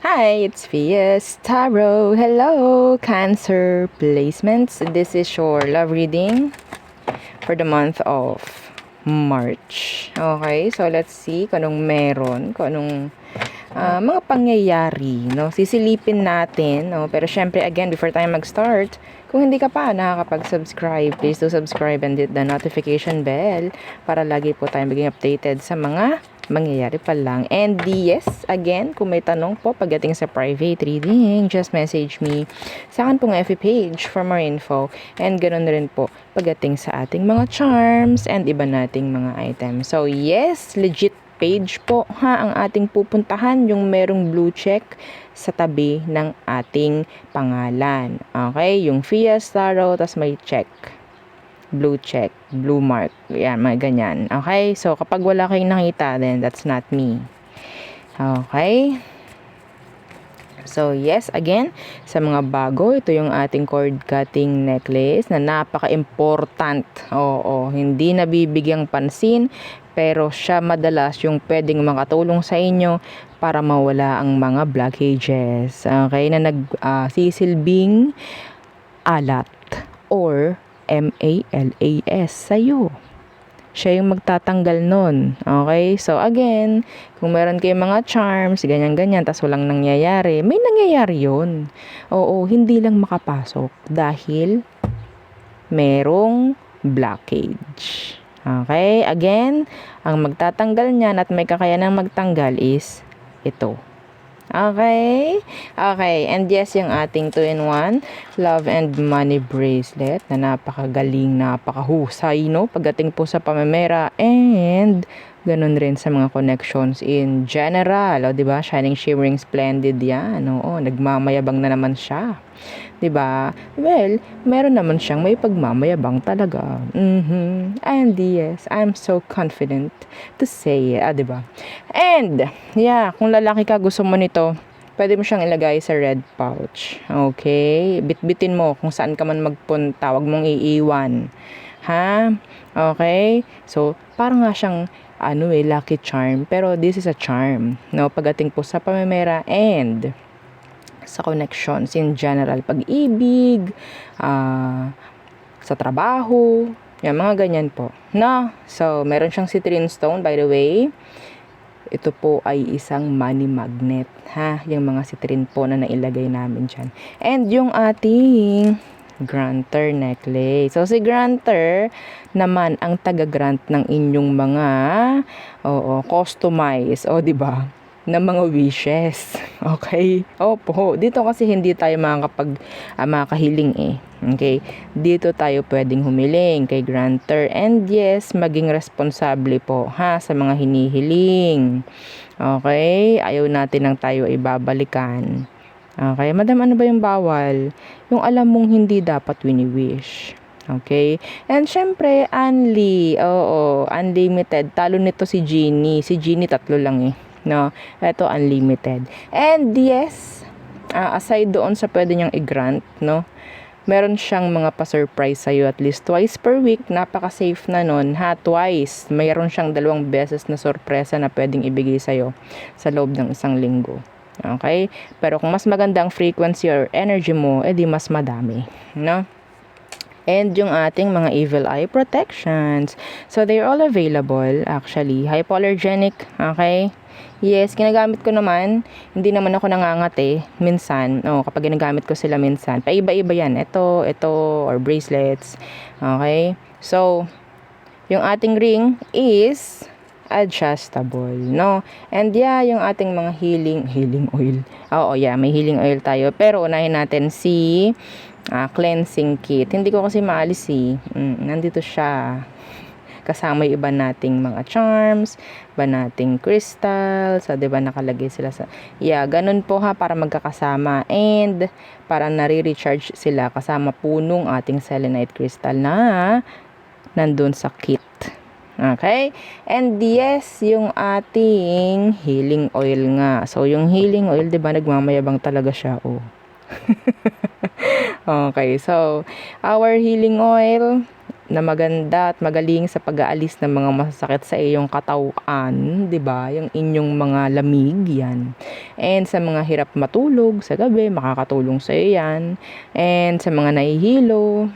Hi, it's Fias Tarot. Hello, Cancer placements. This is your love reading for the month of March. Okay, so let's see kung anong meron, kung anong mga pangyayari, no? Sisilipin natin, no? Pero syempre, again, before tayo mag-start, kung hindi ka pa nakakapag-subscribe, please do subscribe and hit the notification bell para lagi po tayo maging updated sa mga mangyayari pa lang. And yes, again, kung may tanong po pagdating sa private reading, just message me sa akin pong FB page for more info. And ganoon rin po pagdating sa ating mga charms and iba nating mga items. So yes, legit page po ha ang ating pupuntahan, yung merong blue check sa tabi ng ating pangalan. Okay, yung Fias Tarot, tas may check. Blue check, blue mark, yan, mga ganyan. Okay, so kapag wala kayong nakita, then that's not me. Okay, so yes, again, sa mga bago, ito yung ating cord cutting necklace na napaka-important. Oo, hindi nabibigyang pansin, pero siya madalas yung pwedeng makatulong sa inyo para mawala ang mga blockages. Okay, na nagsisilbing alat or MALAS sa'yo. Siya yung magtatanggal nun. Okay? So, again, kung meron kayong mga charms, ganyan-ganyan, tas walang nangyayari, may nangyayari yun. Oo, hindi lang makapasok dahil merong blockage. Okay? Again, ang magtatanggal niyan at may kakayanang magtanggal is ito. Okay? Okay. And yes, yung ating 2-in-1 love and money bracelet na napakagaling, napakahusay, no? Pagdating po sa pamemera and ganun rin sa mga connections in general. O, diba? Shining, shimmering, splendid yan. Oo, nagmamayabang na naman siya. Diba? Well, meron naman siyang may pagmamayabang talaga. And yes, I'm so confident to say it. Diba? And, yeah, kung lalaki ka, gusto mo nito, pwede mo siyang ilagay sa red pouch. Okay? Bitbitin mo kung saan ka man magpunta. Huwag mong iiwan. Ha? Okay? So, parang nga siyang lucky charm. Pero this is a charm. No? Pagdating po sa pamemera and sa connections in general, pag-ibig, sa trabaho, yan, mga ganyan po. No? So, meron siyang citrine stone, by the way. Ito po ay isang money magnet, ha? Yung mga citrine po na nailagay namin dyan. And yung ating granter necklace. So, si granter naman ang taga-grant ng inyong mga customize, diba? Na mga wishes. Okay? Opo. Dito kasi hindi tayo makahiling eh. Okay? Dito tayo pwedeng humiling kay granter. And yes, maging responsable po ha sa mga hinihiling. Okay? Ayaw natin ng tayo ibabalikan. Okay? Madam, ano ba yung bawal? Yung alam mong hindi dapat wini-wish. Okay? And syempre, unlimited. Talo nito si Jeannie. Si Jeannie 3 lang eh. No, ito unlimited. And yes, aside doon sa pwede niyang i-grant, no, meron siyang mga pa-surprise sa'yo at least twice per week. Napaka-safe na nun, ha, twice. Mayroon siyang 2 beses na sorpresa na pwedeng ibigay sa'yo sa loob ng 1 linggo. Okay? Pero kung mas maganda ang frequency or energy mo, edi mas madami, no? And yung ating mga evil eye protections. So, they're all available, actually. Hypoallergenic, okay? Yes, ginagamit ko naman. Hindi naman ako nangangate. Minsan, kapag ginagamit ko sila minsan. Paiba-iba yan. Ito, or bracelets. Okay? So, yung ating ring is adjustable, no? And yeah, yung ating mga healing oil. May healing oil tayo. Pero unahin natin si cleansing kit. Hindi ko kasi maalis eh. Nandito siya. Kasama yung iba nating mga charms, iba nating crystals, so, diba nakalagay sila sa, ganun po ha, para magkakasama, and para nare-recharge sila kasama punong ating selenite crystal na nandun sa kit. Okay? And yes, yung ating healing oil nga. So, yung healing oil, diba, nagmamayabang talaga siya, Okay, so, our healing oil, na maganda at magaling sa pag-aalis ng mga masasakit sa iyong katawan, 'di ba? Yung inyong mga lamig 'yan. And sa mga hirap matulog sa gabi, makakatulong sa iyo 'yan. And sa mga nahihilo,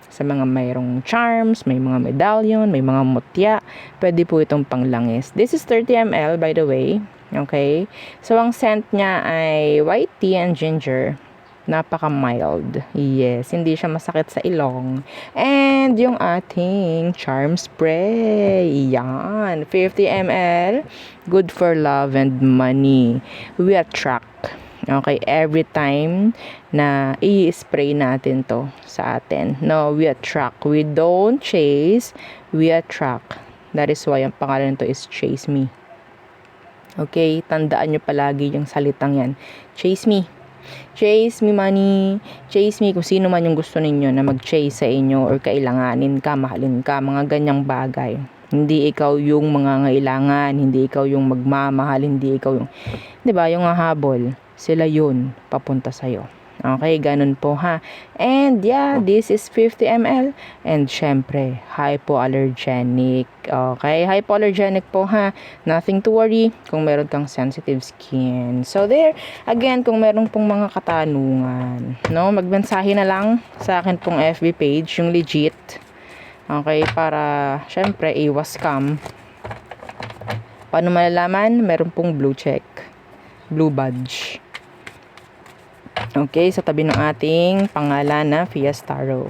sa mga mayroong charms, may mga medallion, may mga mutya, pwede po itong panglangis. This is 30 ml by the way. Okay? So ang scent niya ay white tea and ginger. Napaka-mild. Yes, hindi siya masakit sa ilong. And yung ating charm spray. Yan. 50 ml. Good for love and money. We attract. Okay, every time na i-spray natin to sa atin. No, we attract. We don't chase. We attract. That is why ang pangalan nito is Chase Me. Okay, tandaan nyo palagi yung salitang yan. Chase me. Chase me money, chase me kung sino man yung gusto ninyo na mag-chase sa inyo or kailanganin ka, mahalin ka, mga ganyang bagay. Hindi ikaw yung mga ngailangan, hindi ikaw yung magmamahal, hindi ikaw yung, 'di ba, yung hahabol. Sila yun papunta sa iyo. Okay, ganun po ha. And yeah, this is 50 ml. And syempre, hypoallergenic. Okay, hypoallergenic po ha. Nothing to worry kung meron kang sensitive skin. So there, again, kung meron pong mga katanungan, no, magmensahe na lang sa akin pong FB page, yung legit. Okay, para syempre iwas scam. Paano malalaman? Meron pong blue check, blue badge. Okay, sa tabi ng ating pangalan na Fiestaro.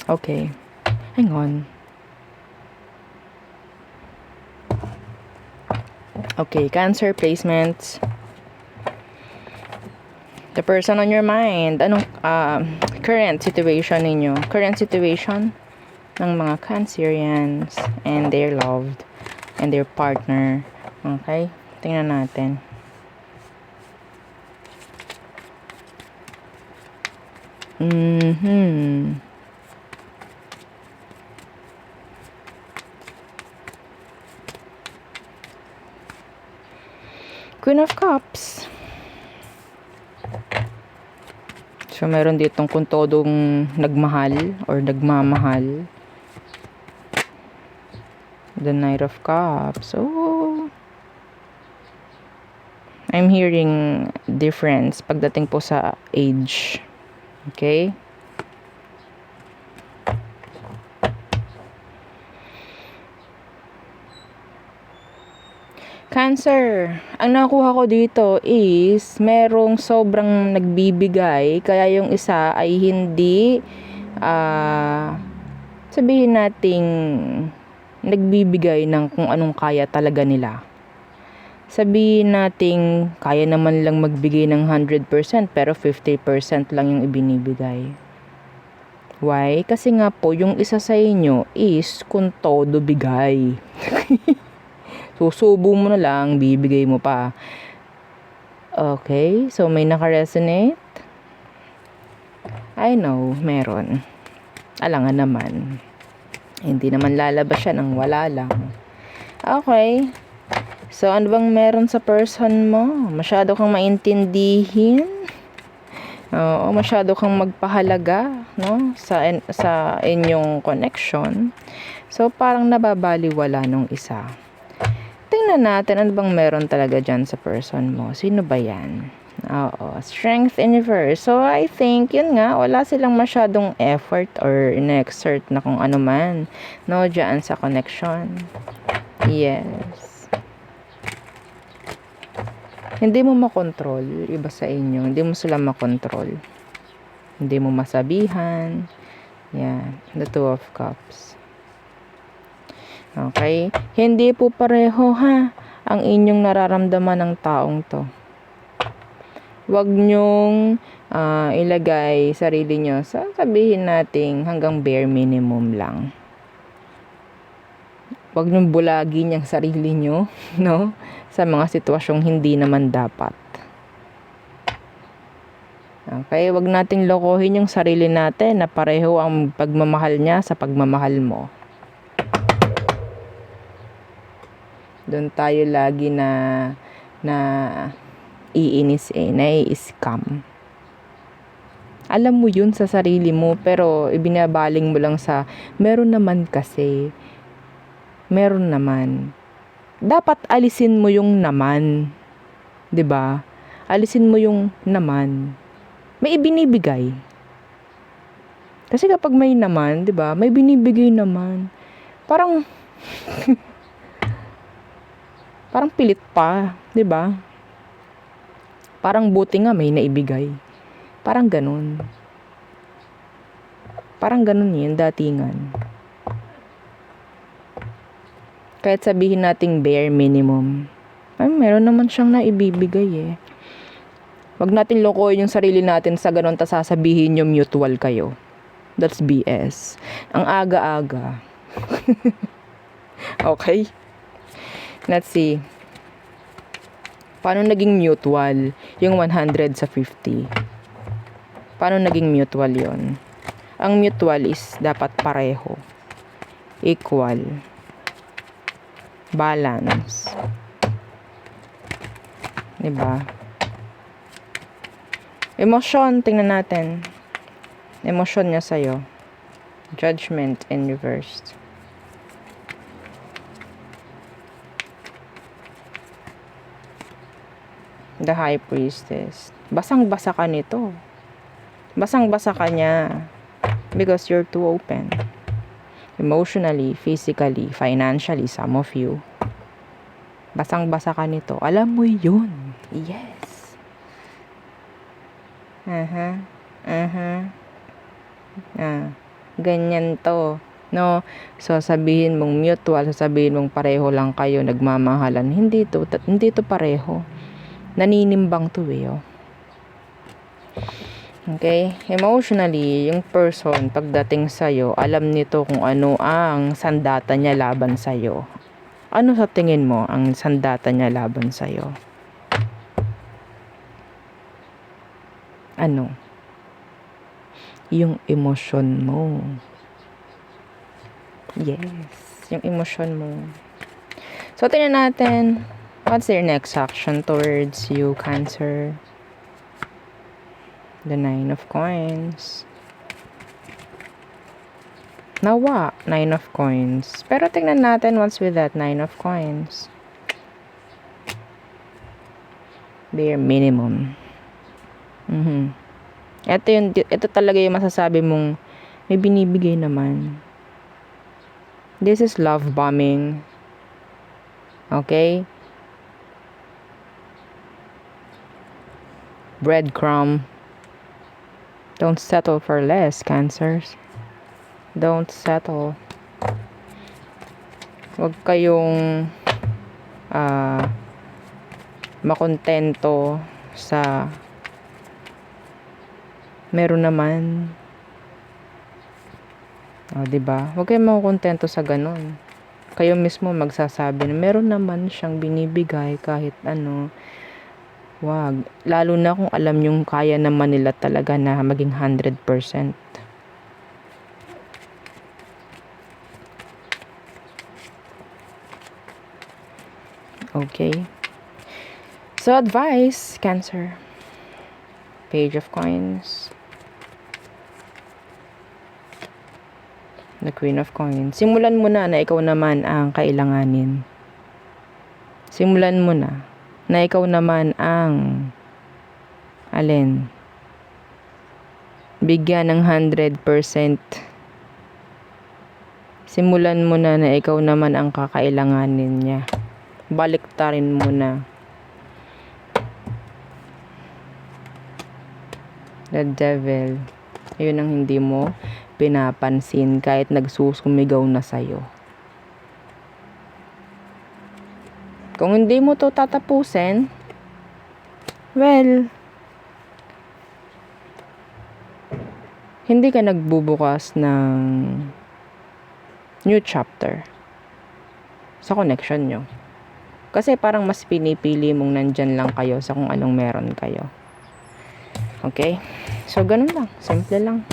Okay. Hang on. Okay, Cancer placements. The person on your mind. Anong current situation ninyo? Current situation ng mga Cancerians and their loved and their partner. Okay? Tingnan natin. Queen of Cups. So, meron ditong kung todong nagmahal or nagmamahal. The Knight of Cups. So, I'm hearing difference pagdating po sa age. Okay? Cancer, ang nakuha ko dito is merong sobrang nagbibigay, kaya yung isa ay hindi sabihin nating nagbibigay ng kung anong kaya talaga nila. Sabihin nating kaya naman lang magbigay ng 100% pero 50% lang yung ibinibigay. Why? Kasi nga po, yung isa sa inyo is kung todo bigay. Susubo mo na lang, bibigay mo pa. Okay, so may naka-resonate? I know, meron. Alangan naman. Hindi naman lalabas siya ng wala lang. Okay. So, ano bang meron sa person mo? Masyado kang maintindihin? Oo, masyado kang magpahalaga, no? Sa inyong connection. So, parang nababaliwala nung isa. Tingnan natin ano bang meron talaga dyan sa person mo. Sino ba yan? Oo, strength in reverse. So, I think, yun nga, wala silang masyadong effort or in-exert na kung ano man, no, dyan sa connection. Yes. Hindi mo makontrol iba sa inyo. Hindi mo sila makontrol. Hindi mo masabihan. Yan. The Two of Cups. Okay? Hindi po pareho ha ang inyong nararamdaman ng taong to. Huwag nyong ilagay sarili nyo sa sabihin nating hanggang bare minimum lang. Huwag nyong bulagin yung sarili nyo, no? Sa mga sitwasyong hindi naman dapat. Okay? Huwag nating lokohin yung sarili natin na pareho ang pagmamahal niya sa pagmamahal mo. Doon tayo lagi na iinis nai-scam. Alam mo yun sa sarili mo, pero ibinabaling mo lang sa, meron naman kasi. Meron naman. Dapat alisin mo yung naman. 'Di ba? Alisin mo yung naman. May ibinibigay. Kasi kapag may naman, 'di ba? May binibigay naman. Parang parang pilit pa, 'di ba? Parang buti nga may naibigay. Parang ganun. Parang ganun yun, datingan. Kahit sabihin nating bare minimum, ay, meron naman siyang naibibigay eh. Wag natin lokohin yung sarili natin sa ganun ta sasabihin yung mutual kayo. That's BS. Ang aga-aga. Okay? Let's see. Paano naging mutual yung 100 sa 50? Paano naging mutual yon? Ang mutual is dapat pareho. Equal. Balance. Diba? Emosyon, tingnan natin. Emosyon niya sa'yo. Judgment in reverse. The High Priestess. Basang-basa ka nito. Basang-basa ka niya. Because you're too open. Emotionally, physically, financially, some of you. Basang-basa ka nito. Alam mo yun. Yes. Ganyan to. No? So, sabihin mong mutual, sabihin mong pareho lang kayo, nagmamahalan. Hindi to pareho. Naninimbang to eh, oh. Okay? Emotionally, yung person, pagdating sa'yo, alam nito kung ano ang sandata niya laban sa'yo. Ano sa tingin mo ang sandata niya laban sa'yo? Ano? Yung emosyon mo. Yes. Yung emosyon mo. So, tingnan natin. What's your next action towards you, Cancer? The 9 of Coins. Nawa, 9 of Coins. Pero tingnan natin what's with that 9 of Coins. Bare minimum. Ito talaga yung masasabi mong may binibigay naman. This is love bombing. Okay? Breadcrumb. Don't settle for less, Cancers. Don't settle. Huwag kayong makontento sa meron naman. Diba? Huwag kayong makontento sa ganun. Kayo mismo magsasabi na meron naman siyang binibigay kahit ano. Wag. Lalo na kung alam yung kaya naman nila talaga na maging 100%. Okay. So, advice, Cancer. Page of Coins. The Queen of Coins. Simulan mo na ikaw naman ang kailanganin. Simulan mo na ikaw naman ang bigyan ng 100%. Simulan mo na ikaw naman ang kakailanganin niya. Baliktarin mo na. The Devil. Yun ang hindi mo pinapansin kahit nagsusumigaw na sa'yo. Kung hindi mo to tatapusin, well, hindi ka nagbubukas ng new chapter sa connection nyo. Kasi parang mas pinipili mong nandyan lang kayo sa kung anong meron kayo. Okay? So, ganun lang. Simple lang.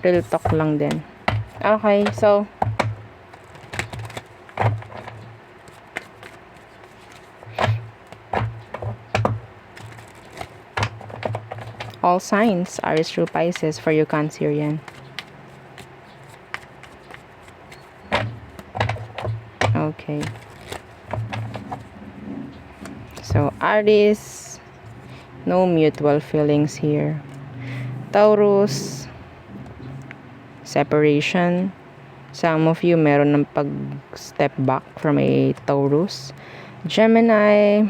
Real talk lang din. Okay, so, All signs, Aries through Pisces for you Cancerian. Okay. So, Aries, no mutual feelings here. Taurus, separation. Some of you meron ng pag-step back from a Taurus. Gemini,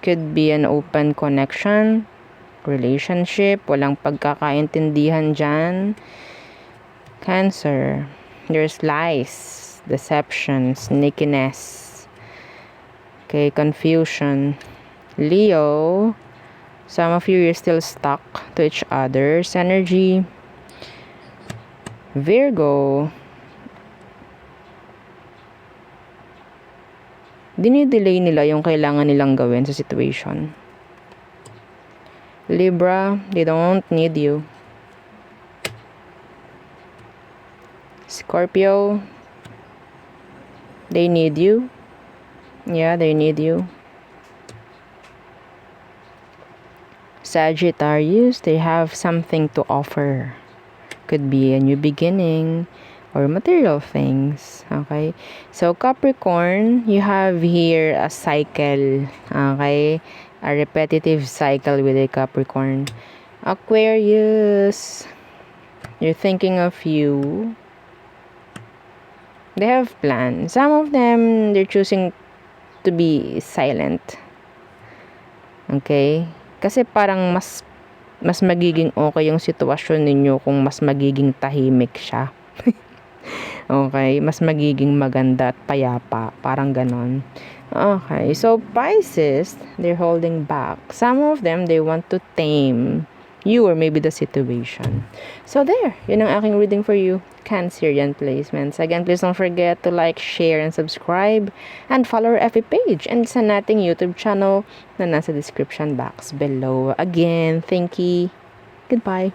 could be an open connection, relationship, walang pagkakaintindihan dyan. Cancer, there's lies, deception, sneakiness. Okay, confusion. Leo, some of you are still stuck to each other's energy. Virgo, dinidelay nila yung kailangan nilang gawin sa situation. Libra, they don't need you. Scorpio, they need you. Yeah, they need you. Sagittarius, they have something to offer. Could be a new beginning or material things. Okay? So, Capricorn, you have here a cycle. Okay? A repetitive cycle with a Capricorn. Aquarius, you're thinking of you. They have plans. Some of them, they're choosing to be silent. Okay? Kasi parang mas magiging okay yung sitwasyon ninyo kung mas magiging tahimik siya. Okay? Mas magiging maganda at payapa. Parang ganon. Okay. So, Pisces, they're holding back. Some of them, they want to tame you or maybe the situation. So, there. Yun ang aking reading for you. Cancerian placements. Again, please don't forget to like, share, and subscribe. And follow our FB page. And sa nating YouTube channel na nasa description box below. Again, thank you. Goodbye.